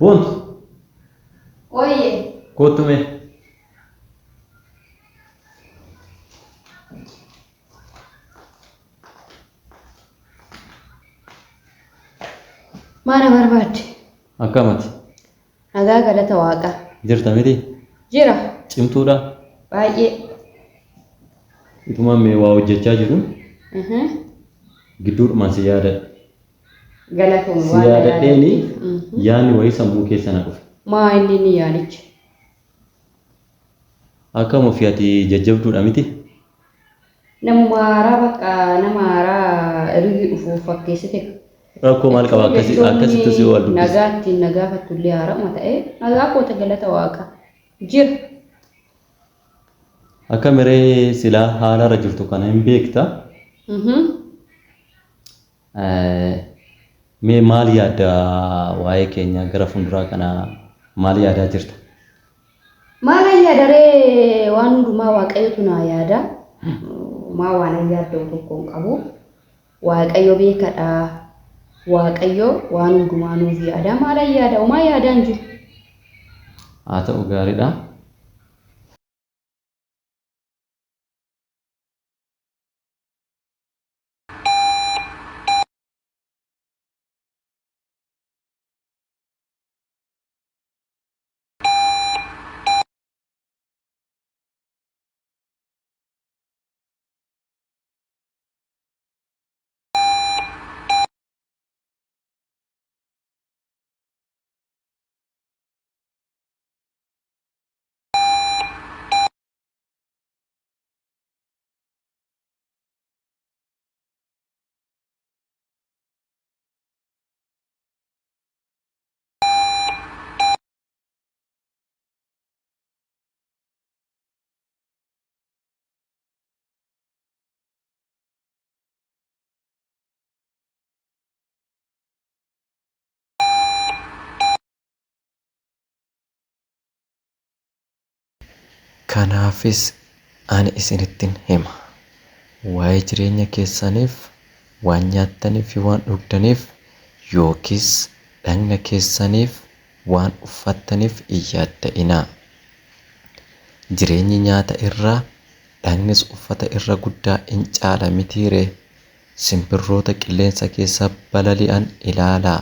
Bunt. Oye, Kottume. mana barbaad. Akkamati. Nagaa galata waaqa. Jirta miti? Jira. Cimtuudha? Baay'ee. Ituma mee waa hojjechaa jiru? Gidduudhumaan si yaadadha. Galatuun Si waan yaadadheeni yaadni wayii sammuu keessa na dhufe. maa inni ni yaadicha. Akkam ofii ati jajjabduudha miti? Nama haaraa bakka nama haaraa ergi dhufuuf fakkeessite. Rakkoo maal qaba akkasitti si wal dubbisa? Nagaatti nagaafattullee haara'uma ta'ee nagaa koota galata waaqa. Jira. Akka miree silaa haalarra jirtu kana hin beektaa? Mee maal yaadda waa'ee keenya gara fuulduraa kana maal yaadaa jirta? Maal yaadaree waan hundumaa waaqayyotu naa yaada. Maa waan yaadda'u tokko hin qabu. Waaqayyo beekadha. Waaqayyo waan hundumaa nuuf yaada. Maal yaada? Maa yaadaan jiru? Haa ta'u gaariidha. Kanaafis ani isinittin hima. Waa'ee jireenya keessaniif, waan nyaattaniif fi waan dhugdaniif yookiis dhagna keessaniif waan uffattaniif hin yaadda'inaa. Jireenyi nyaata irraa, dhagnis uffata irra guddaa hin caala mitiiree? Simbirroota qilleensa keessa balali'an ilaalaa.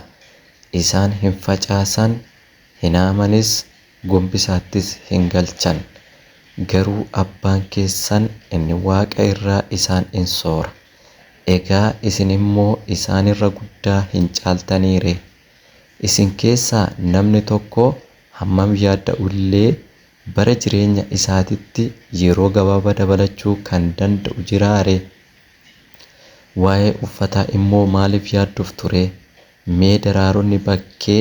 Isaan hin facaasan, hin haamanis, gombisaattis hin galchan. Garuu abbaan keessan inni waaqa irraa isaan in soora. Egaa isin immoo isaan irra guddaa hin caaltaniire. Isin keessaa namni tokko hammam yaadda'ullee bara jireenya isaatitti yeroo gabaabaa dabalachuu kan danda'u jiraare? Waa'ee uffataa immoo maaliif yaadduuf ture? Mee daraaronni bakkee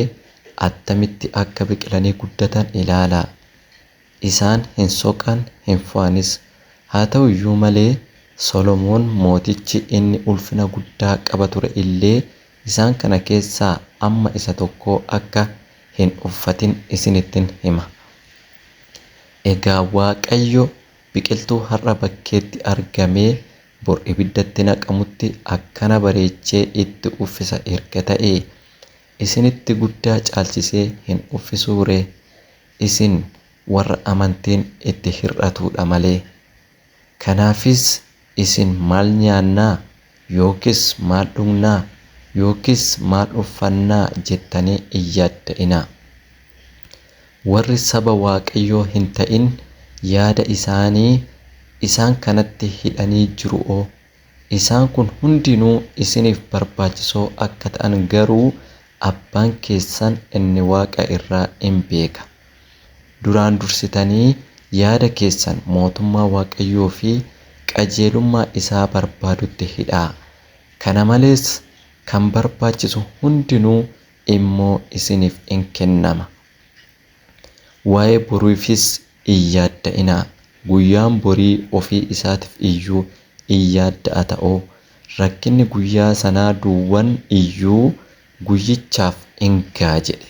attamitti akka biqilanii guddatan ilaalaa. Isaan hin soqan hin fo'anis. Haa ta'u iyyuu malee Solomoon mootichi inni ulfina guddaa qaba ture illee isaan kana keessaa amma isa tokko akka hin uffatin isinittin hima. Egaa Waaqayyo biqiltuu har'a bakkeetti argamee bor ibiddatti naqamutti akkana bareechee itti uffisa erga ta'ee isinitti guddaa caalchisee hin uffisuure? Isin warra amantiin itti hir'atuudha malee. Kanaafis isin maal nyaannaa yookiis maal dhugnaa yookiis maal uffannaa jettanii hin yaadda'inaa. Warri saba Waaqayyoo hin ta'in yaada isaanii isaan kanatti hidhanii jiru'oo. Isaan kun hundinuu isiniif barbaachisoo akka ta'an garuu abbaan keessan inni waaqa irraa hin beeka. Duraan dursitanii yaada keessan mootummaa Waaqayyoo fi qajeelummaa isaa barbaadutti hidhaa. Kana malees kan barbaachisu hundinuu immoo isiniif in kennama. Waa'ee boriifis hin yaadda'inaa. Guyyaan borii ofii isaatiif iyyuu in yaadda'a ta'oo. Rakkinni guyyaa sanaa duwwan iyyuu guyyichaaf in ga'a jedhe.